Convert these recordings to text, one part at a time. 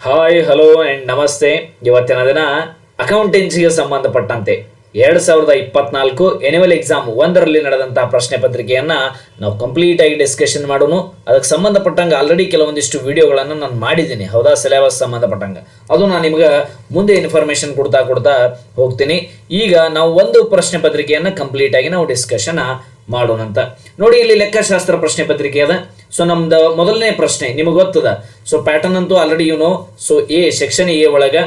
Hi hello and ನಮಸ್ತೆ. ಇವತ್ತಿನ ದಿನ ಅಕೌಂಟೆನ್ಸಿಗೆ ಸಂಬಂಧಪಟ್ಟಂತೆ 2024 ಎನ್ಯುವಲ್ ಎಕ್ಸಾಮ್ 1ರಲ್ಲಿ ನಡೆದಂತಹ ಪ್ರಶ್ನೆ ಪತ್ರಿಕೆಯನ್ನು ನಾವು ಕಂಪ್ಲೀಟಾಗಿ ಡಿಸ್ಕಷನ್ ಮಾಡೋಣ. ಅದಕ್ಕೆ ಸಂಬಂಧಪಟ್ಟಂಗೆ ಆಲ್ರೆಡಿ ಕೆಲವೊಂದಿಷ್ಟು ವಿಡಿಯೋಗಳನ್ನು ನಾನು ಮಾಡಿದ್ದೀನಿ, ಹೌದಾ, ಸಿಲೆಬಸ್ ಸಂಬಂಧಪಟ್ಟಂಗೆ. ಅದು ನಾನು ನಿಮ್ಗೆ ಮುಂದೆ ಇನ್ಫಾರ್ಮೇಷನ್ ಕೊಡ್ತಾ ಹೋಗ್ತೀನಿ. ಈಗ ನಾವು ಒಂದು ಪ್ರಶ್ನೆ ಪತ್ರಿಕೆಯನ್ನು ಕಂಪ್ಲೀಟಾಗಿ ನಾವು ಡಿಸ್ಕಷನ್ ಮಾಡೋಣ ಅಂತ ನೋಡಿ. ಇಲ್ಲಿ ಲೆಕ್ಕಶಾಸ್ತ್ರ ಪ್ರಶ್ನೆ ಪತ್ರಿಕೆ ಅದ. ಸೊ ನಮ್ದು ಮೊದಲನೇ ಪ್ರಶ್ನೆ ನಿಮಗೆ ಗೊತ್ತದ. ಸೊ ಪ್ಯಾಟರ್ನ್ ಅಂತೂ ಆಲ್ರೆಡಿ ಸೊ ಸೆಕ್ಷನ್ ಎ ಒಳಗೆ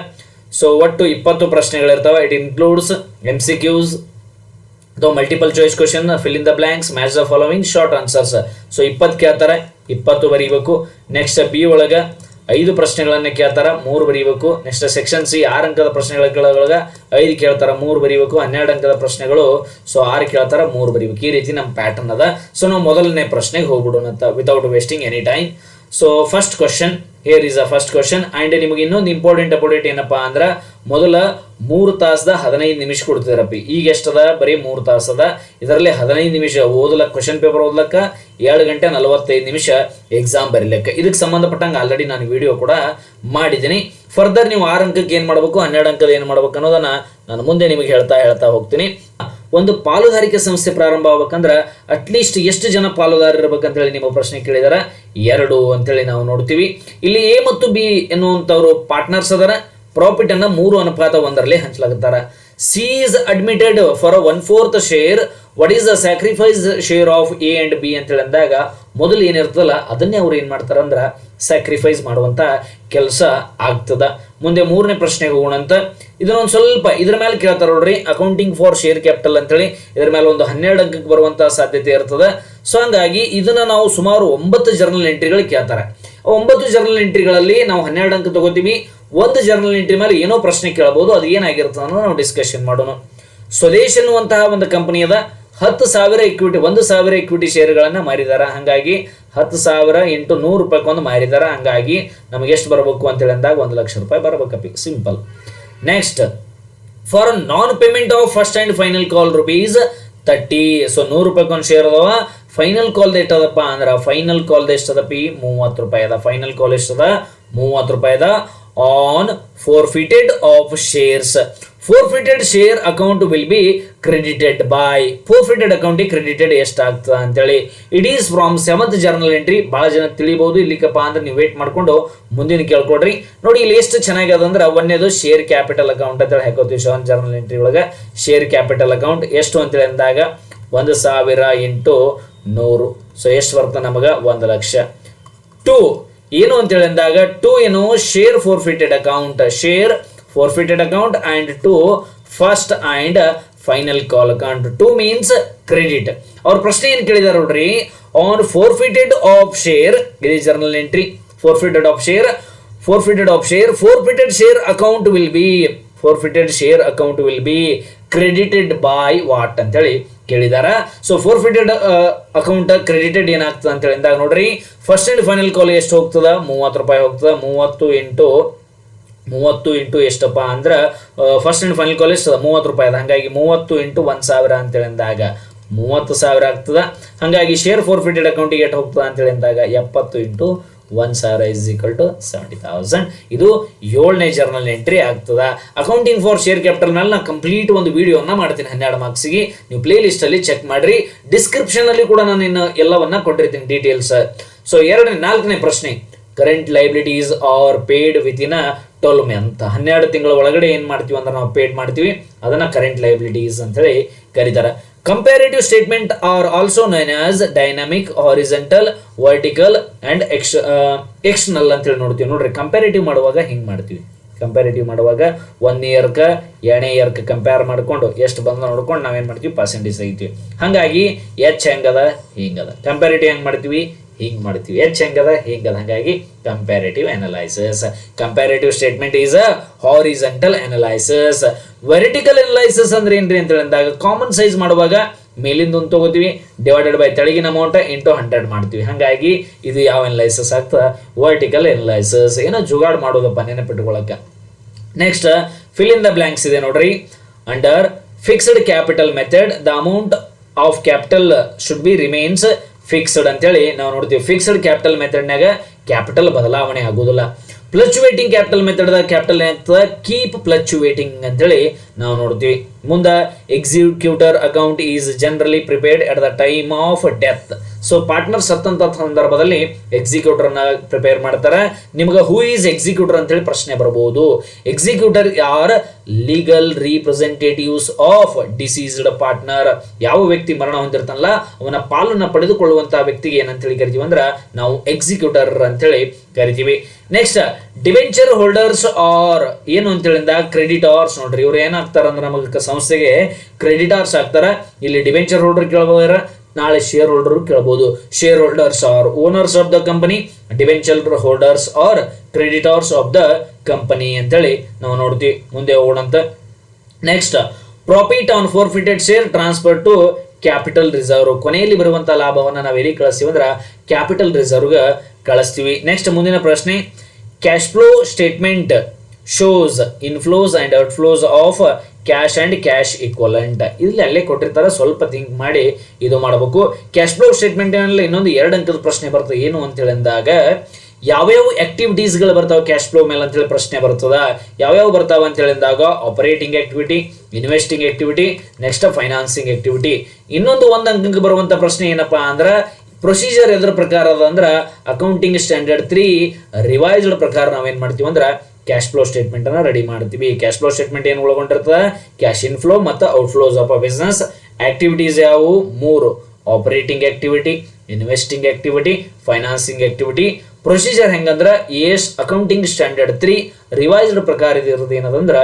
ಒಟ್ಟು 20 ಪ್ರಶ್ನೆಗಳಿರ್ತಾವೆ. It includes MCQs, multiple choice question, fill in the blanks, match the following, short answers. 20 ಕೇಳ್ತಾರೆ, 20 ಬರೀಬೇಕು. ನೆಕ್ಸ್ಟ್ ಬಿ ಒಳಗೆ 5 ಪ್ರಶ್ನೆಗಳನ್ನು ಕೇಳ್ತಾರೆ, 3 ಬರೀಬೇಕು. ನೆಕ್ಸ್ಟ್ ಸೆಕ್ಷನ್ ಸಿ 6 ಅಂಕದ ಪ್ರಶ್ನೆಗಳ ಕೆಳಗೆ 5 ಕೇಳ್ತಾರೆ, 3 ಬರೀಬೇಕು. 12 ಅಂಕದ ಪ್ರಶ್ನೆಗಳು 6 ಕೇಳ್ತಾರೆ, 3 ಬರೀಬೇಕು. ಈ ರೀತಿ ನಮ್ಮ ಪ್ಯಾಟರ್ನ್ ಅದ. ಸೊ ನಾವು ಮೊದಲನೇ ಪ್ರಶ್ನೆಗೆ ಹೋಗ್ಬಿಡೋಣ ಅಂತ without wasting any time. So first question, here is a first question. And ನಿಮಗೆ ಇನ್ನೊಂದು ಇಂಪಾರ್ಟೆಂಟ್ ಏನಪ್ಪಾ ಅಂದ್ರೆ, ಮೊದಲ 3 ತಾಸದ 15 ನಿಮಿಷ ಕೊಡ್ತಿದ್ರಪ್ಪಿ. ಈಗ ಎಷ್ಟದ? ಬರೀ 3 ತಾಸದ. ಇದರಲ್ಲಿ 15 ನಿಮಿಷ ಓದಲಕ್ಕ, ಕ್ವಶನ್ ಪೇಪರ್ ಓದ್ಲಕ್ಕ 2 ಗಂಟೆ 45 ನಿಮಿಷ ಎಕ್ಸಾಮ್ ಬರೀಲಿಕ್ಕೆ. ಇದಕ್ಕೆ ಸಂಬಂಧಪಟ್ಟಂಗೆ ಆಲ್ರೆಡಿ ನಾನು ವಿಡಿಯೋ ಕೂಡ ಮಾಡಿದ್ದೀನಿ. ಫರ್ದರ್ ನೀವು 6 ಅಂಕಕ್ಕೆ ಏನು ಮಾಡಬೇಕು, 12 ಅಂಕದ ಏನು ಮಾಡ್ಬೇಕು ಅನ್ನೋದನ್ನ ನಾನು ಮುಂದೆ ನಿಮಗೆ ಹೇಳ್ತಾ ಹೋಗ್ತೀನಿ. ಒಂದು ಪಾಲುದಾರಿಕೆ ಸಂಸ್ಥೆ ಪ್ರಾರಂಭ ಆಗ್ಬೇಕಂದ್ರೆ ಅಟ್ಲೀಸ್ಟ್ ಎಷ್ಟು ಜನ ಪಾಲುದಾರರು ಇರ್ಬೇಕಂತೇಳಿ ನಿಮ್ಮ ಪ್ರಶ್ನೆ ಕೇಳಿದಾರೆ. 2 ಅಂತೇಳಿ ನಾವು ನೋಡ್ತೀವಿ. ಇಲ್ಲಿ ಎ ಮತ್ತು ಬಿ ಎನ್ನುವಂಥವ್ರು ಪಾರ್ಟ್ನರ್ಸ್ ಅದರ. ಪ್ರಾಫಿಟ್ ಅನ್ನ 3:1 ಹಂಚಲಾಗುತ್ತಾರೆ. C is admitted for 1/4 share. What is the sacrifice share of A and B ಅಂತೇಳಿ ಅಂದಾಗ ಮೊದಲು ಏನಿರ್ತದಲ್ಲ ಅದನ್ನೇ ಅವ್ರು ಏನು ಮಾಡ್ತಾರೆ ಅಂದ್ರೆ ಸ್ಯಾಕ್ರಿಫೈಸ್ ಮಾಡುವಂತ ಕೆಲಸ ಆಗ್ತದ. ಮುಂದೆ 3ನೇ ಪ್ರಶ್ನೆಗೆ ಹೋಗೋಣ ಅಂತ. ಇದನ್ನೊಂದು ಸ್ವಲ್ಪ ಇದ್ರ ಮೇಲೆ ಕೇಳ್ತಾರೆ ನೋಡ್ರಿ, ಅಕೌಂಟಿಂಗ್ ಫಾರ್ ಶೇರ್ ಕ್ಯಾಪಿಟಲ್ ಅಂತೇಳಿ. ಇದ್ರ ಮೇಲೆ ಒಂದು 12 ಅಂಕಕ್ಕೆ ಬರುವಂತ ಸಾಧ್ಯತೆ ಇರ್ತದೆ. ಸೊ ಹಂಗಾಗಿ ಇದನ್ನ ನಾವು ಸುಮಾರು 9 ಜರ್ನಲ್ ಎಂಟ್ರಿಗಳು ಕೇಳ್ತಾರೆ. 9 ಜರ್ನಲ್ ಎಂಟ್ರಿಗಳಲ್ಲಿ ನಾವು 12 ಅಂಕ ತಗೋತೀವಿ. ಒಂದು ಜರ್ನಲ್ ಎಂಟ್ರಿ ಮೇಲೆ ಏನೋ ಪ್ರಶ್ನೆ ಕೇಳಬಹುದು, ಅದು ಏನಾಗಿರುತ್ತೆ ಅನ್ನೋದು ನಾವು ಡಿಸ್ಕಷನ್ ಮಾಡೋಣ. ಸ್ವದೇಶ್ ಎನ್ನುವಂತಹ ಒಂದು ಕಂಪನಿ ಅದ. 10,000 ಇಕ್ವಿಟಿ, 1,000 ಇಕ್ವಿಟಿ ಶೇರ್ಗಳನ್ನ ಮಾರಿದಾರ. ಹಂಗಾಗಿ 10,000 ಇಂಟು 100 ರೂಪಾಯಿಗೆ ಮಾರಿದಾರ. ಹಂಗಾಗಿ ನಮಗೆ ಎಷ್ಟು ಬರಬೇಕು ಅಂತೇಳಿ ಅಂದಾಗ 1 ಲಕ್ಷ ರೂಪಾಯಿ ಬರಬೇಕಪ್ಪಿ, simple. Next, for non payment of first and final call ₹30. So 100 ರೂಪಾಯಿಗೆ ಒಂದು ಶೇರ್ ಅದಾವ. ಫೈನಲ್ ಕಾಲ್ ಎಷ್ಟದಪ್ಪ ಅಂದ್ರೆ, ಫೈನಲ್ ಕಾಲ್ ಎಷ್ಟದಪ್ಪಿ? 30 ರೂಪಾಯಿ ಅದ. Final call ಎಷ್ಟದ? 30 ರೂಪಾಯಿ ಅದ. On forfeited of shares. Forfeited share account will be credited by. Forfeited account credited ಎಷ್ಟಾಗ್ತದೆ ಅಂತೇಳಿ. It is from 7th journal entry. ಭಾಳ ಜನ ತಿಳಿಬಹುದು. ಇಲ್ಲಿಕಪ್ಪ ಅಂದ್ರೆ ನೀವು ವೇಟ್ ಮಾಡ್ಕೊಂಡು ಮುಂದಿನ ಕೇಳ್ಕೊಡ್ರಿ. ನೋಡಿ ಇಲ್ಲಿ ಎಷ್ಟು ಚೆನ್ನಾಗಿದೆ ಅಂದ್ರೆ, ಒಂದೇದು ಶೇರ್ ಕ್ಯಾಪಿಟಲ್ ಅಕೌಂಟ್ ಅಂತೇಳಿ ಹಾಕೋತೀವಿ 7th ಜರ್ನಲ್ ಎಂಟ್ರಿ ಒಳಗೆ. ಶೇರ್ ಕ್ಯಾಪಿಟಲ್ ಅಕೌಂಟ್ ಎಷ್ಟು ಅಂತೇಳಿ ಅಂದಾಗ 1,000 ಇಂಟು 100. ಸೊ ಎಷ್ಟು ಬರ್ತದೆ ನಮಗೆ? 1 ಲಕ್ಷ. 2 ಏನು ಅಂತೇಳಿ ಅಂದಾಗ 2 ಏನು? Share forfeited account. Share forfeited account and 2 first and final call account. 2 means credit. ಅವ್ರ ಪ್ರಶ್ನೆ ಏನು ಕೇಳಿದಾರೆ ನೋಡ್ರಿ, ಆನ್ ಫೋರ್ಫಿಟೆಡ್ ಆಫ್ ಶೇರ್, ಇದು journal entry. Forfeited of share, forfeited share account will be, forfeited share account will be credited by what ಅಂತೇಳಿ ಕೇಳಿದಾರ. So forfeited account credited ಏನಾಗ್ತದೆ ಅಂತ ಹೇಳಿದಾಗ ನೋಡ್ರಿ, ಫಸ್ಟ್ ಅಂಡ್ ಫೈನಲ್ ಕಾಲ್ ಎಷ್ಟು ಹೋಗ್ತದ? 30 ರೂಪಾಯಿ ಹೋಗ್ತದ. 30 ಇಂಟು ಎಷ್ಟಪ್ಪ ಅಂದ್ರೆ, ಫಸ್ಟ್ ಅಂಡ್ ಫೈನಲ್ ಕಾಲ್ ಎಷ್ಟು? 30 ರೂಪಾಯಿ ಅದ. ಹಂಗಾಗಿ 30 ಇಂಟು 1,000 ಅಂತೇಳಿ ಅಂದಾಗ 30,000 ಆಗ್ತದ. ಹಂಗಾಗಿ ಶೇರ್ ಫೋರ್ಫಿಟೆಡ್ ಅಕೌಂಟಿಗೆ ಎಷ್ಟು ಹೋಗ್ತದ ಅಂತೇಳಿ ಅಂದಾಗ 70 ಇಂಟು 1,000 is equal to 70,000. ಇದು 7ನೇ ಜರ್ನಲ್ ಎಂಟ್ರಿ ಆಗ್ತದ. ಅಕೌಂಟಿಂಗ್ ಫಾರ್ ಶೇರ್ ಕ್ಯಾಪಿಟಲ್ ಮೇಲೆ ನಾನು ಕಂಪ್ಲೀಟ್ ಒಂದು ವಿಡಿಯೋನ ಮಾಡ್ತೀನಿ 12 ಮಾರ್ಕ್ಸ್ಗೆ. ನೀವು ಪ್ಲೇ ಲಿಸ್ಟ್ ಅಲ್ಲಿ ಚೆಕ್ ಮಾಡ್ರಿ. ಡಿಸ್ಕ್ರಿಪ್ಷನ್ ಅಲ್ಲಿ ಕೂಡ ನಾನು ಇನ್ನು ಎಲ್ಲವನ್ನ ಕೊಟ್ಟಿರ್ತೀನಿ ಡೀಟೇಲ್ಸ್. ಸೊ 4ನೇ ಪ್ರಶ್ನೆ, current liabilities are paid with in 12 month. 12 ತಿಂಗಳ ಒಳಗಡೆ ಏನ್ ಮಾಡ್ತೀವಿ ಅಂದ್ರೆ ನಾವು ಪೇಡ್ ಮಾಡ್ತೀವಿ, ಅದನ್ನ ಕರೆಂಟ್ ಲೈಬಿಲಿಟೀಸ್ ಅಂತ ಹೇಳಿ ಕರೀತಾರೆ. Comparative statement are also known as dynamic, horizontal, vertical and external ಅಂತ ಹೇಳಿ ನೋಡ್ತೀವಿ. ನೋಡ್ರಿ, ಕಂಪ್ಯಾರಿಟಿವ್ ಮಾಡುವಾಗ ಹಿಂಗ್ ಮಾಡ್ತೀವಿ. ಕಂಪ್ಯಾರಿಟಿವ್ ಮಾಡುವಾಗ 1 ಇಯರ್ಕ 2ನೇ ಇಯರ್ಕ ಕಂಪೇರ್ ಮಾಡ್ಕೊಂಡು ಎಷ್ಟು ಬಂದ ನೋಡ್ಕೊಂಡು ನಾವೇನ್ ಮಾಡ್ತೀವಿ, ಪರ್ಸೆಂಟೇಜ್ ತೆಗಿತೀವಿ. ಹಂಗಾಗಿ ಎಚ್ ಹೆಂಗದ? ಹಿಂಗದ. ಕಂಪ್ಯಾರಿಟಿವ್ ಹೆಂಗ್ ಮಾಡ್ತೀವಿ? ಹಿಂಗ್ ಮಾಡ್ತೀವಿ. ಎಚ್ ಹೆಂಗದ? ಹಿಂಗದ. ಹಂಗಾಗಿ comparative analysis. Comparative statement is a horizontal analysis. Vertical analysis ಅಂದ್ರೆ ಏನ್ರಿ ಅಂತ ಹೇಳಿದಾಗ, ಕಾಮನ್ ಸೈಜ್ ಮಾಡುವಾಗ ಮೇಲಿಂದ ಒಂದು ತಗೋತೀವಿ, ಡಿವೈಡೆಡ್ ಬೈ ತೆಳಗಿನ ಅಮೌಂಟ್ ಇಂಟು 100 ಮಾಡ್ತೀವಿ. ಹಂಗಾಗಿ ಇದು ಯಾವ ಅನಲೈಸಿಸ್ ಆಗ್ತದೆ? Vertical analysis. ಏನೋ ಜುಗಾಡ್ ಮಾಡೋದಪ್ಪ, ನೆನಪಿಟ್ಕೊಳ್ಳಕ್ಕೆ. Next, fill in the blanks ಇದೆ ನೋಡ್ರಿ. Under fixed capital method the amount of capital should be remains fixed ಅಂತೇಳಿ ನಾವು ನೋಡ್ತೀವಿ. ಫಿಕ್ಸ್ಡ್ ಕ್ಯಾಪಿಟಲ್ ಮೆಥಡ್ನಾಗ ಕ್ಯಾಪಿಟಲ್ ಬದಲಾವಣೆ ಆಗೋದಿಲ್ಲ. ಫ್ಲಕ್ಚುವೇಟಿಂಗ್ ಕ್ಯಾಪಿಟಲ್ ಮೆಥಡ್ದಾಗ ಕ್ಯಾಪಿಟಲ್ ಏನಾಗ್ತದೆ ಕೀಪ್ ಫ್ಲಕ್ಚುವೇಟಿಂಗ್ ಅಂತೇಳಿ ನಾವು ನೋಡ್ತೀವಿ. ಮುಂದೆ executor account is generally prepared at the time of death. So partner ಸತ್ತಂತ ಸಂದರ್ಭದಲ್ಲಿ ಎಕ್ಸಿಕ್ಯೂಟರ್ನ ಪ್ರಿಪೇರ್ ಮಾಡ್ತಾರೆ. ನಿಮ್ಗೆ ಹೂ ಈಸ್ ಎಕ್ಸಿಕ್ಯೂಟರ್ ಅಂತೇಳಿ ಪ್ರಶ್ನೆ ಬರಬಹುದು. Executor are legal representatives of deceased partner. ಯಾವ ವ್ಯಕ್ತಿ ಮರಣ ಹೊಂದಿರ್ತಾನಲ್ಲ ಅವನ ಪಾಲನ್ನ ಪಡೆದುಕೊಳ್ಳುವಂತಹ ವ್ಯಕ್ತಿಗೆ ಏನಂತೇಳಿ ಕರಿತೀವಿ ಅಂದ್ರೆ ನಾವು ಎಕ್ಸಿಕ್ಯೂಟರ್ ಅಂತೇಳಿ ಕರಿತೀವಿ. ನೆಕ್ಸ್ಟ್ ಡಿವೆಂಚರ್ ಹೋಲ್ಡರ್ಸ್ ಆರ್ ಏನು ಅಂತೇಳಿಂದ ಕ್ರೆಡಿಟಾರ್ಸ್. ನೋಡ್ರಿ ಇವ್ರು ಏನಾಗ್ತಾರ ಅಂದ್ರೆ ನಮಗೆ ಸಂಸ್ಥೆಗೆ ಕ್ರೆಡಿಟಾರ್ಸ್ ಆಗ್ತಾರ. ಇಲ್ಲಿ ಡಿವೆಂಚರ್ ಹೋಲ್ಡರ್ ಕೇಳಬಹುದಾರ, ನಾಳೆ ಶೇರ್ ಹೋಲ್ಡರ್ ಕೇಳಬಹುದು. Share holders are owners of the company, debenture holders are creditors of the company ಅಂತೇಳಿ ನಾವು ನೋಡ್ತೀವಿ. ಮುಂದೆ ಹೋಗೋಣಂತ. Next profit on forfeited share transfer to capital reserve. ಕೊನೆಯಲ್ಲಿ ಬರುವಂತಹ ಲಾಭವನ್ನು ನಾವು ಎಲ್ಲಿ ಕಳಿಸ್ತೀವಿ ಅಂದ್ರೆ ಕ್ಯಾಪಿಟಲ್ ರಿಸರ್ವ್ಗೆ ಕಳಿಸ್ತೀವಿ. ನೆಕ್ಸ್ಟ್ ಮುಂದಿನ ಪ್ರಶ್ನೆ, cash flow statement shows inflows and outflows of cash and cash equivalent. ಇಲ್ಲಿ ಅಲ್ಲೇ ಕೊಟ್ಟಿರ್ತಾರೆ, ಸ್ವಲ್ಪ ಥಿಂಕ್ ಮಾಡಿ ಇದು ಮಾಡಬೇಕು. ಕ್ಯಾಶ್ ಫ್ಲೋ ಸ್ಟೇಟ್ಮೆಂಟ್ ಇನ್ನೊಂದು 2 ಅಂಕದ ಪ್ರಶ್ನೆ ಬರ್ತದೆ. ಏನು ಅಂತ ಹೇಳಿದಾಗ ಯಾವ್ಯಾವ ಆಕ್ಟಿವಿಟೀಸ್ಗಳು ಬರ್ತಾವೆ ಕ್ಯಾಶ್ ಫ್ಲೋ ಮೇಲೆ ಅಂತೇಳಿ ಪ್ರಶ್ನೆ ಬರ್ತದ. ಯಾವ್ಯಾವ ಬರ್ತಾವ ಅಂತ ಹೇಳಿದಾಗ operating activity, investing activity, next financing activity. ಇನ್ನೊಂದು 1 ಅಂಕಕ್ಕೆ ಬರುವಂತ ಪ್ರಶ್ನೆ ಏನಪ್ಪಾ ಅಂದ್ರೆ ಪ್ರೊಸೀಜರ್ ಎದ್ರ ಪ್ರಕಾರ ಅದ ಅಂದ್ರೆ ಅಕೌಂಟಿಂಗ್ ಸ್ಟ್ಯಾಂಡರ್ಡ್ 3 ರಿವೈಸ್ಡ್ ಪ್ರಕಾರ ನಾವೇನ್ ಮಾಡ್ತೀವಿ ಅಂದ್ರೆ ಕ್ಯಾಶ್ ಫ್ಲೋ ಸ್ಟೇಟ್ಮೆಂಟ್ ಅನ್ನ ರೆಡಿ ಮಾಡ್ತೀವಿ. ಕ್ಯಾಶ್ ಫ್ಲೋ ಸ್ಟೇಟ್ಮೆಂಟ್ ಏನು ಒಳಗೊಂಡಿರ್ತದೆ, ಕ್ಯಾಶ್ ಇನ್ಫ್ಲೋ ಮತ್ತು ಔಟ್ಫ್ಲೋಸ್ ಆಫ್ ಅ ಬಿಸ್ನೆಸ್. ಆಕ್ಟಿವಿಟೀಸ್ ಯಾವುವು 3, operating activity, investing activity, financing activity. Procedure ಹೆಂಗಂದ್ರೆ ಅಕೌಂಟಿಂಗ್ ಸ್ಟ್ಯಾಂಡರ್ಡ್ 3 ರಿವೈಸ್ಡ್ ಪ್ರಕಾರ ಇರೋದು ಏನದಂದ್ರೆ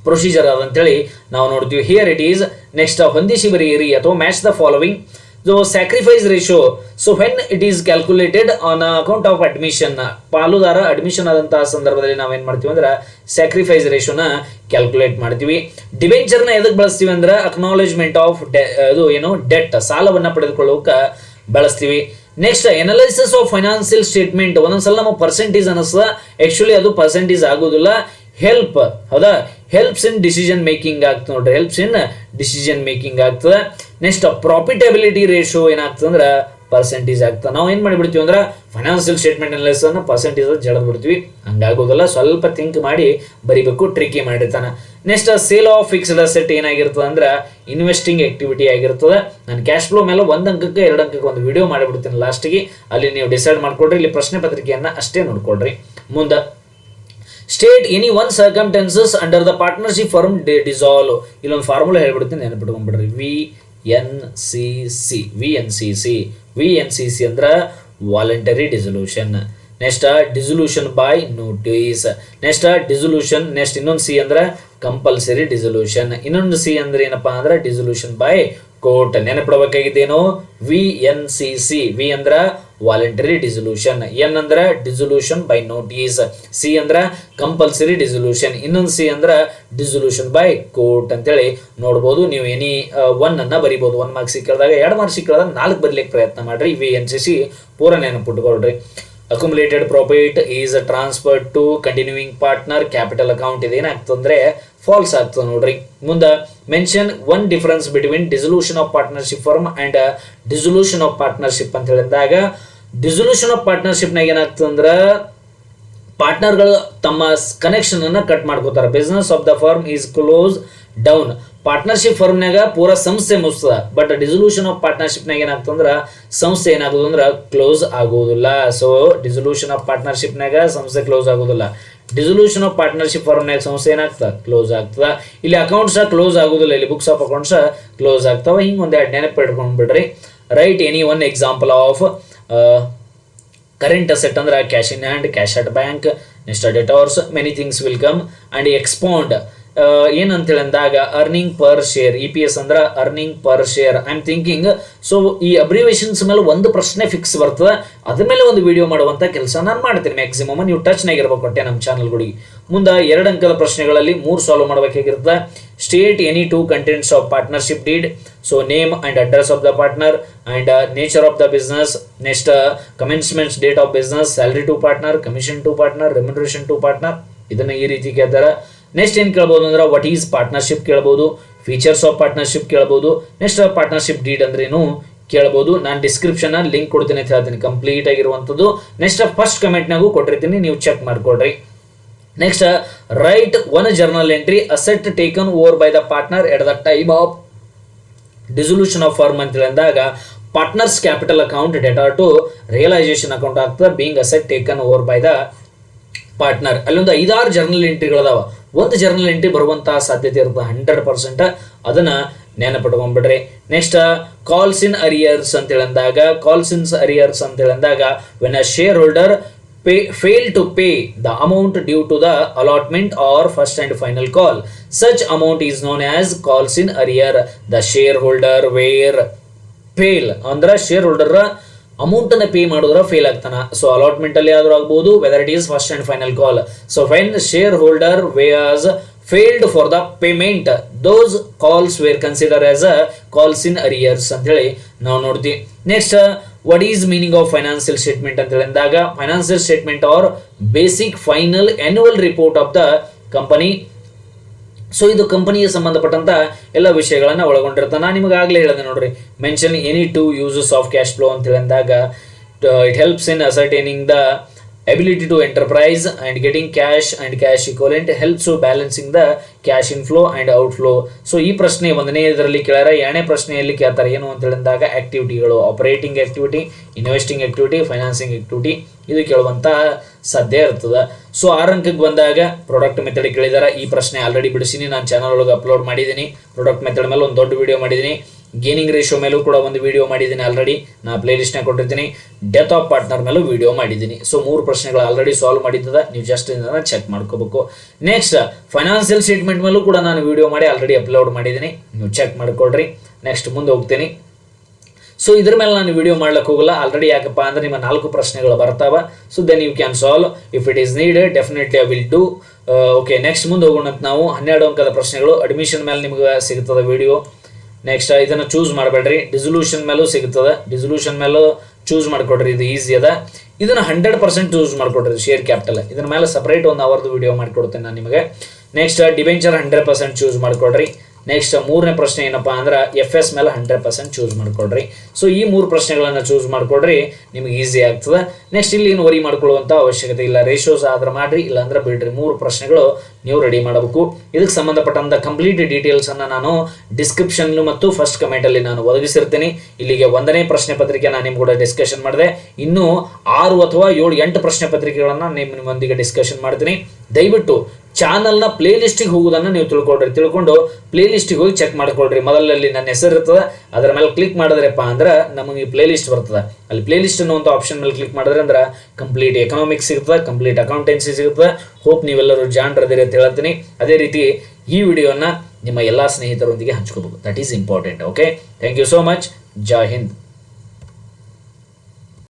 ಪ್ರೊಸೀಜರ್ ಅದಂತೇಳಿ ನಾವು ನೋಡ್ತೀವಿ. Here it is. ನೆಕ್ಸ್ಟ್ ಹೊಂದಿಸಿ ಬರೆಯಿರಿ ಅಥವಾ match the following. So sacrifice ratio, so when it is calculated on account of admission. ಪಾಲುದಾರ ಅಡ್ಮಿಷನ್ ಆದಂತಹ ಸಂದರ್ಭದಲ್ಲಿ ನಾವೇನ್ ಮಾಡ್ತೀವಿ ಅಂದ್ರೆ ಸ್ಯಾಕ್ರಿಫೈಸ್ ರೇಷಿಯೋನ ಕ್ಯಾಲ್ಕುಲೇಟ್ ಮಾಡ್ತೀವಿ. ಡಿಬೆಂಚರ್ನ ಎದಕ್ಕೆ ಬಳಸ್ತೀವಿ ಅಂದ್ರೆ ಅಕ್ನಾಲೇಜ್ಮೆಂಟ್ ಆಫ್ ಅದು ಏನು ಡೆಟ್, ಸಾಲವನ್ನ ಪಡೆದುಕೊಳ್ಳೋಕೆ ಬಳಸ್ತೀವಿ. Next analysis of financial statement. ಒಂದೊಂದ್ಸಲ ನಮ್ಮ ಪರ್ಸೆಂಟೇಜ್ ಅನಿಸ್ತದ, ಆಕ್ಚುಲಿ ಅದು ಪರ್ಸೆಂಟೇಜ್ ಆಗೋದಿಲ್ಲ. ಹೆಲ್ಪ್ ಹೌದಾ, ಹೆಲ್ಪ್ಸ್ ಇನ್ ಡಿಸಿಷನ್ ಮೇಕಿಂಗ್ ಆಗ್ತದೆ ನೋಡ್ರಿ, ಹೆಲ್ಪ್ಸ್ ಇನ್ ಡಿಸಿಷನ್ ಮೇಕಿಂಗ್ ಆಗ್ತದೆ. ನೆಕ್ಸ್ಟ್ ಪ್ರಾಫಿಟಬಿಲಿಟಿ ರೇಷಿಯೋ ಏನಾಗ್ತದೆ ಅಂದ್ರೆ ಪರ್ಸೆಂಟೇಜ್ ಆಗ್ತದೆ. ನಾವು ಏನ್ ಮಾಡಿಬಿಡ್ತೀವಿ ಅಂದ್ರೆ ಫೈನಾನ್ಸಿಯಲ್ ಸ್ಟೇಟ್ಮೆಂಟ್ ಅನಾಲಿಸಿಸ್ ಅನ್ನ ಪರ್ಸೆಂಟೇಜ್ ಜಡದ್ ಬಿಡ್ತೀವಿ. ಹಂಗಾಗೋದಲ್ಲ, ಸ್ವಲ್ಪ ಥಿಂಕ್ ಮಾಡಿ ಬರಿಬೇಕು, ಟ್ರಿಕಿ ಮಾಡಿರ್ತಾನೆ. Next sale of fixed asset ಏನಾಗಿರ್ತದೆ ಅಂದ್ರೆ ಇನ್ವೆಸ್ಟಿಂಗ್ ಆಕ್ಟಿವಿಟಿ ಆಗಿರ್ತದೆ. ನಾನು ಕ್ಯಾಶ್ ಫ್ಲೋ ಮೇಲೆ 1 ಅಂಕಕ್ಕೆ 2 ಅಂಕಕ್ಕೆ ಒಂದು ವಿಡಿಯೋ ಮಾಡಿಬಿಡ್ತೀನಿ ಲಾಸ್ಟ್ಗೆ, ಅಲ್ಲಿ ನೀವು ಡಿಸೈಡ್ ಮಾಡ್ಕೊಡ್ರಿ. ಇಲ್ಲಿ ಪ್ರಶ್ನೆ ಪತ್ರಿಕೆಯನ್ನ ಅಷ್ಟೇ ನೋಡ್ಕೊಡ್ರಿ. ಮುಂದೆ state any 1 circumstances under the partnership firm dissolve. ಇಲ್ಲೊಂದು ಫಾರ್ಮುಲಾ ಹೇಳ್ಬಿಡ್ತೀನಿ, ನೆನಪಿಟ್ಕೊಂಡ್ಬಿಡ್ರಿ. VNCC ಅಂದ್ರೆ voluntary dissolution. Next dissolution by notice. Next dissolution. Next ಇನ್ನೊಂದು ಸಿ ಅಂದ್ರೆ ಕಂಪಲ್ಸರಿ ಡಿಸೊಲ್ಯೂಷನ್. ಇನ್ನೊಂದು ಸಿ ಅಂದ್ರೆ ಏನಪ್ಪಾ ಅಂದ್ರೆ ಡಿಸೊಲ್ಯೂಷನ್ ಬೈ ಕೋರ್ಟ್. ನೆನಪಿಡಬೇಕಾಗಿದ್ದೇನು VNCC. ವಿ ಅಂದ್ರ ವಾಲಂಟರಿ ಡಿಸೊಲ್ಯೂಷನ್, ಎನ್ ಅಂದ್ರ ಡಿಸೊಲ್ಯೂಷನ್ ಬೈ ನೋಟಿಸ್, ಸಿ ಅಂದ್ರ ಕಂಪಲ್ಸರಿ ಡಿಸೊಲ್ಯೂಷನ್, ಇನ್ನೊಂದು ಸಿ ಅಂದ್ರ ಡಿಸೊಲ್ಯೂಷನ್ ಬೈ ಕೋರ್ಟ್ ಅಂತೇಳಿ ನೋಡ್ಬೋದು. ನೀವು ಎನಿ 1 ಅನ್ನ ಬರಿಬಹುದು. 1 ಮಾರ್ಕ್ಸ್ ಸಿಕ್ಕಿದಾಗ 2 ಮಾರ್ಕ್ಸ್ ಸಿಕ್ಕಿದಾಗ 4 ಬರಲಿಕ್ಕೆ ಪ್ರಯತ್ನ ಮಾಡ್ರಿ. VNCC ಪೂರ ನೆನಪಿಟ್ಕೊಳ್ರಿ. Accumulated profit is transferred to continuing partner capital account. ಇದೇನಾಗ್ತಂದ್ರೆ ಫಾಲ್ಸ್ ಆಗ್ತದೆ ನೋಡ್ರಿ. ಮುಂದೆ mention 1 difference between dissolution of partnership firm and dissolution of partnership ಅಂತ ಹೇಳಿದಾಗ ಡಿಸೊಲ್ಯೂಷನ್ ಆಫ್ ಪಾರ್ಟ್ನರ್ಶಿಪ್ನಾಗ ಏನಾಗ್ತದಂದ್ರೆ ಪಾರ್ಟ್ನರ್ಗಳು ತಮ್ಮ ಕನೆಕ್ಷನ್ ಅನ್ನ ಕಟ್ ಮಾಡ್ಕೋತಾರೆ. Business of the firm is close down. Partnership ಫರ್ಮ್ನಾಗ ಪೂರ ಸಂಸ್ಥೆ ಮುಗಿಸ್ತದ. ಬಟ್ ಡಿಸೊಲ್ಯೂಷನ್ ಆಫ್ ಪಾರ್ಟ್ನರ್ಶಿಪ್ನಾಗ ಏನಾಗ್ತಂದ್ರೆ ಸಂಸ್ಥೆ ಏನಾಗೋದು ಅಂದ್ರೆ ಕ್ಲೋಸ್ ಆಗೋದಿಲ್ಲ. ಸೊ ಡಿಸೊಲ್ಯೂಷನ್ ಆಫ್ ಪಾರ್ಟ್ನರ್ಶಿಪ್ನಾಗ ಸಂಸ್ಥೆ ಕ್ಲೋಸ್ ಆಗೋದಿಲ್ಲ. ಡಿಸೊಲ್ಯೂಷನ್ ಆಫ್ ಪಾರ್ಟ್ನರ್ಶಿಪ್ ಫರ್ಮ್ನಾಗ ಸಂಸ್ಥೆ ಏನಾಗ್ತದೆ ಕ್ಲೋಸ್ ಆಗ್ತದ. ಇಲ್ಲಿ ಅಕೌಂಟ್ಸ್ ಕ್ಲೋಸ್ ಆಗೋದಿಲ್ಲ, ಇಲ್ಲಿ ಬುಕ್ಸ್ ಆಫ್ ಅಕೌಂಟ್ಸ್ ಕ್ಲೋಸ್ ಆಗ್ತಾವ. ಹಿಂಗೆ ಒಂದು 2 ನೆನಪು ಇಟ್ಕೊಂಡ್ಬಿಡ್ರಿ. Write any 1 example of current asset ಅಂದ್ರೆ cash in hand, cash at bank, next debtors, many things will come and expound. ಏನಂತೇಳಿ ಅಂದಾಗ ಅರ್ನಿಂಗ್ ಪರ್ ಶೇರ್, EPS ಅಂದ್ರೆ earning per share. I am thinking so ಈ abbreviations ಮೇಲೆ ಒಂದು ಪ್ರಶ್ನೆ fix ಬರ್ತದೆ, ಅದ್ರ ಮೇಲೆ ಒಂದು ವಿಡಿಯೋ ಮಾಡುವಂತ ಕೆಲಸ ನಾನು ಮಾಡ್ತೀನಿ. ಮ್ಯಾಕ್ಸಿಮಮ್ ನೀವು ಟಚ್ನಾಗಿರ್ಬೇಕು ಕೊಟ್ಟೆ ನಮ್ಮ ಚಾನಲ್ಗಳಿಗೆ. ಮುಂದೆ 2 ಅಂಕದ ಪ್ರಶ್ನೆಗಳಲ್ಲಿ 3 ಸಾಲ್ವ್ ಮಾಡಬೇಕಾಗಿರುತ್ತೆ. State any 2 contents of partnership deed. So name and address of the partner and nature of the business. Next commencement date of business, salary to partner, commission to partner, remuneration to partner. ಇದನ್ನ ಈ ರೀತಿ ಕೇಳ್ತಾರೆ. Next ಏನು ಕೇಳ್ಬೋದು ಅಂದ್ರೆ what is partnership ಕೇಳ್ಬೋದು, features of partnership ಕೇಳ್ಬೋದು. Next partnership deed ಅಂದ್ರೇನು ಕೇಳ್ಬೋದು. ನಾನು ಡಿಸ್ಕ್ರಿಪ್ಷನ್ ಲಿಂಕ್ ಕೊಡ್ತೀನಿ ಅಂತ ಹೇಳ್ತೀನಿ, ಕಂಪ್ಲೀಟ್ ಆಗಿರುವಂಥದ್ದು. ನೆಕ್ಸ್ಟ್ ಫಸ್ಟ್ ಕಮೆಂಟ್ನಾಗೂ ಕೊಟ್ಟಿರ್ತೀನಿ, ನೀವು ಚೆಕ್ ಮಾಡ್ಕೊಡ್ರಿ. Next write one journal entry asset taken over by the partner at the time of dissolution of firm ಅಂತ ಹೇಳಿದಾಗ partners capital account debtor to realisation account ಆಗ್ತದೆ, being asset taken over by the partner. ಅಲ್ಲೊಂದು 5-6 journal ಎಂಟ್ರಿಗಳದಾವ. ಒಂದು journal entry ಬರುವಂತಹ ಸಾಧ್ಯತೆ ಇರುತ್ತೆ 100%, ಅದನ್ನ ನೆನಪಿಟ್ಕೊಂಡ್ಬಿಡ್ರಿ. Next calls ಇನ್ arrears ಅಂತ ಹೇಳಿದಾಗ when a share holder fail to pay the amount due to the allotment or first and final call, such amount is known as calls in arrear. The shareholder were fail ಅಂದ್ರೆ shareholder amount ಅನ್ನ pay ಮಾಡಿದ್ರೆ fail ಆಗ್ತಾನ. So allotment ಅಲ್ಲಿ ಆದ್ರೂ ಆಗ್ಬಹುದು, whether it is first and final call. So when shareholder was failed for the payment, those calls were considered as a calls in arrears ಅಂತ ಹೇಳಿ ನಾವು ನೋಡ್ತೀವಿ. Next what is meaning of financial statement ಅಂತ ಹೇಳಿದಾಗ financial statement or basic final annual report of the company. So ಇದು ಕಂಪನಿಗೆ ಸಂಬಂಧಪಟ್ಟಂತ ಎಲ್ಲ ವಿಷಯಗಳನ್ನ ಒಳಗೊಂಡಿರ್ತಾನೆ. ನಾನು ನಿಮಗೆ ಆಗಲೇ ಹೇಳಿದೆ ನೋಡ್ರಿ, mention any two uses of cash flow ಅಂತ ಹೇಳಿದಾಗ it helps in ascertaining the ability to enterprise and getting cash and cash equivalent helps to balancing the cash inflow and outflow. So ಈ ಪ್ರಶ್ನೆ ಒಂದನೇ ಇದರಲ್ಲಿ ಕೇಳ್ಯಾರ. 2ನೇ ಪ್ರಶ್ನೆಯಲ್ಲಿ ಕೇಳ್ತಾರೆ ಏನು ಅಂತ ಹೇಳಿದಾಗ ಆಕ್ಟಿವಿಟಿಗಳು, operating activity, investing activity, financing activity, ಇದು ಕೇಳುವಂತ ಸಾಧ್ಯ ಇರ್ತದೆ. ಸೊ 6 ಅಂಕಕ್ಕೆ ಬಂದಾಗ ಪ್ರಾಡಕ್ಟ್ ಮೆಥಡ್ ಕೇಳಿದಾರೆ. ಈ ಪ್ರಶ್ನೆ ಆಲ್ರೆಡಿ ಬಿಡಿಸಿನಿ, ನಾನು ಚಾನಲ್ ಒಳಗೆ ಅಪ್ಲೋಡ್ ಮಾಡಿದ್ದೀನಿ. ಪ್ರಾಡಕ್ಟ್ ಮೆಥಡ್ ಮೇಲೆ ಒಂದು ದೊಡ್ಡ ವಿಡಿಯೋ ಮಾಡಿದ್ದೀನಿ. ಗೇನಿಂಗ್ ರೇಷಿಯೋ ಮೇಲೂ ಕೂಡ ಒಂದು ವಿಡಿಯೋ ಮಾಡಿದ್ದೀನಿ ಆಲ್ರೆಡಿ, ನಾ ಪ್ಲೇ ಲಿಸ್ಟ್ನಾಗ ಕೊಟ್ಟಿರ್ತೀನಿ. ಡೆತ್ ಆಫ್ ಪಾರ್ಟ್ನರ್ ಮೇಲೂ ವಿಡಿಯೋ ಮಾಡಿದ್ದೀನಿ. ಸೊ 3 ಪ್ರಶ್ನೆಗಳು ಆಲ್ರೆಡಿ ಸಾಲ್ವ್ ಮಾಡಿದ್ದದ, ನೀವು ಜಸ್ಟ್ ಚೆಕ್ ಮಾಡ್ಕೋಬೇಕು. ನೆಕ್ಸ್ಟ್ ಫೈನಾನ್ಷಿಯಲ್ ಸ್ಟೇಟ್ಮೆಂಟ್ ಮೇಲೂ ಕೂಡ ನಾನು ವಿಡಿಯೋ ಮಾಡಿ ಆಲ್ರೆಡಿ ಅಪ್ಲೋಡ್ ಮಾಡಿದ್ದೀನಿ, ನೀವು ಚೆಕ್ ಮಾಡ್ಕೊಳ್ರಿ. ನೆಕ್ಸ್ಟ್ ಮುಂದೆ ಹೋಗ್ತೀನಿ. ಸೊ ಇದ್ರ ಮೇಲೆ ನಾನು ವಿಡಿಯೋ ಮಾಡ್ಲಿಕ್ಕೆ ಹೋಗಲ್ಲ ಆಲ್ರೆಡಿ, ಯಾಕಪ್ಪ ಅಂದ್ರೆ ನಿಮ್ಮ 4 ಪ್ರಶ್ನೆಗಳು ಬರ್ತಾವ. So then you can solve if it is needed, definitely I will do. Okay, next ಮುಂದೆ ಹೋಗೋಣ. ನಾವು 12 ಅಂಕದ ಪ್ರಶ್ನೆಗಳು ಅಡ್ಮಿಷನ್ ಮೇಲೆ ನಿಮ್ಗೆ ಸಿಗ್ತದೆ ವಿಡಿಯೋ. ನೆಕ್ಸ್ಟ್ ಇದನ್ನು ಚೂಸ್ ಮಾಡಬೇಡ್ರಿ. ಡಿಸೊಲ್ಯೂಷನ್ ಮೇಲೂ ಸಿಗ್ತದೆ, ಡಿಸೊಲ್ಯೂಷನ್ ಮೇಲೂ ಚೂಸ್ ಮಾಡ್ಕೊಡ್ರಿ, ಇದು ಈಸಿ ಅದ. ಇದನ್ನು 100% ಚೂಸ್ ಮಾಡ್ಕೊಡ್ರಿ. ಶೇರ್ ಕ್ಯಾಪಿಟಲ್ ಇದ್ರ ಮೇಲೆ ಸಪ್ರೇಟ್ ಒಂದು ಅವರ್ದು ವಿಡಿಯೋ ಮಾಡಿಕೊಡ್ತೇನೆ ನಾನು ನಿಮಗೆ. ನೆಕ್ಸ್ಟ್ ಡಿಬೆಂಚರ್ 100% ಚೂಸ್ ಮಾಡ್ಕೊಡ್ರಿ. ನೆಕ್ಸ್ಟ್ 3ನೇ ಪ್ರಶ್ನೆ ಏನಪ್ಪಾ ಅಂದ್ರೆ FS ಮೇಲೆ 100% ಚೂಸ್ ಮಾಡ್ಕೊಡ್ರಿ. ಸೊ ಈ 3 ಪ್ರಶ್ನೆಗಳನ್ನು ಚೂಸ್ ಮಾಡ್ಕೊಡ್ರಿ, ನಿಮ್ಗೆ ಈಸಿ ಆಗ್ತದೆ. ನೆಕ್ಸ್ಟ್ ಇಲ್ಲಿ ಏನು ವರಿ ಮಾಡ್ಕೊಳ್ಳುವಂಥ ಅವಶ್ಯಕತೆ ಇಲ್ಲ. ರೇಷಿಯೋಸ್ ಆದ್ರೆ ಮಾಡ್ರಿ, ಇಲ್ಲ ಅಂದ್ರೆ ಬಿಡ್ರಿ. 3 ಪ್ರಶ್ನೆಗಳು ನೀವು ರೆಡಿ ಮಾಡಬೇಕು. ಇದಕ್ಕೆ ಸಂಬಂಧಪಟ್ಟಂತ ಕಂಪ್ಲೀಟ್ ಡೀಟೇಲ್ಸ್ ಅನ್ನ ನಾನು ಡಿಸ್ಕ್ರಿಪ್ಷನ್ ಮತ್ತು ಫಸ್ಟ್ ಕಮೆಂಟ್ ಅಲ್ಲಿ ನಾನು ಒದಗಿಸಿರ್ತೀನಿ. ಇಲ್ಲಿಗೆ 1ನೇ ಪ್ರಶ್ನೆ ಪತ್ರಿಕೆ ನಾನು ನಿಮ್ ಕೂಡ ಡಿಸ್ಕಷನ್ ಮಾಡಿದೆ. ಇನ್ನೂ 6 ಅಥವಾ 7, 8 ಪ್ರಶ್ನೆ ಪತ್ರಿಕೆಗಳನ್ನ ನಿಮ್ಮೊಂದಿಗೆ ಡಿಸ್ಕಷನ್ ಮಾಡ್ತೀನಿ. ದಯವಿಟ್ಟು ಚಾನಲ್ನ ಪ್ಲೇ ಲಿಸ್ಟಿಗೆ ಹೋಗೋದನ್ನು ನೀವು ತಿಳ್ಕೊಂಡು ಪ್ಲೇ ಲಿಸ್ಟಿಗೆ ಹೋಗಿ ಚೆಕ್ ಮಾಡ್ಕೊಳ್ರಿ. ಮೊದಲಲ್ಲಿ ನನ್ನ ಹೆಸರು ಇರ್ತದೆ, ಅದರ ಮೇಲೆ ಕ್ಲಿಕ್ ಮಾಡಿದ್ರಪ್ಪ ಅಂದ್ರೆ ನಮಗೆ ಪ್ಲೇ ಲಿಸ್ಟ್ ಬರ್ತದೆ. ಅಲ್ಲಿ ಪ್ಲೇ ಲಿಸ್ಟ್ ಅನ್ನುವಂಥ ಆಪ್ಷನ್ ಮೇಲೆ ಕ್ಲಿಕ್ ಮಾಡಿದ್ರೆ ಅಂದ್ರೆ ಕಂಪ್ಲೀಟ್ ಎಕನಾಮಿಕ್ಸ್ ಸಿಗುತ್ತದೆ, ಕಂಪ್ಲೀಟ್ ಅಕೌಂಟೆನ್ಸಿ ಸಿಗುತ್ತದೆ. ಹೋಪ್ ನೀವೆಲ್ಲರೂ ಜಾಣರದಿರಿ ಅಂತ ಹೇಳ್ತೀನಿ. ಅದೇ ರೀತಿ ಈ ವಿಡಿಯೋನ ನಿಮ್ಮ ಎಲ್ಲ ಸ್ನೇಹಿತರೊಂದಿಗೆ ಹಂಚ್ಕೋಬೇಕು, that is important. Okay, thank you so much. ಜೈ ಹಿಂದ್.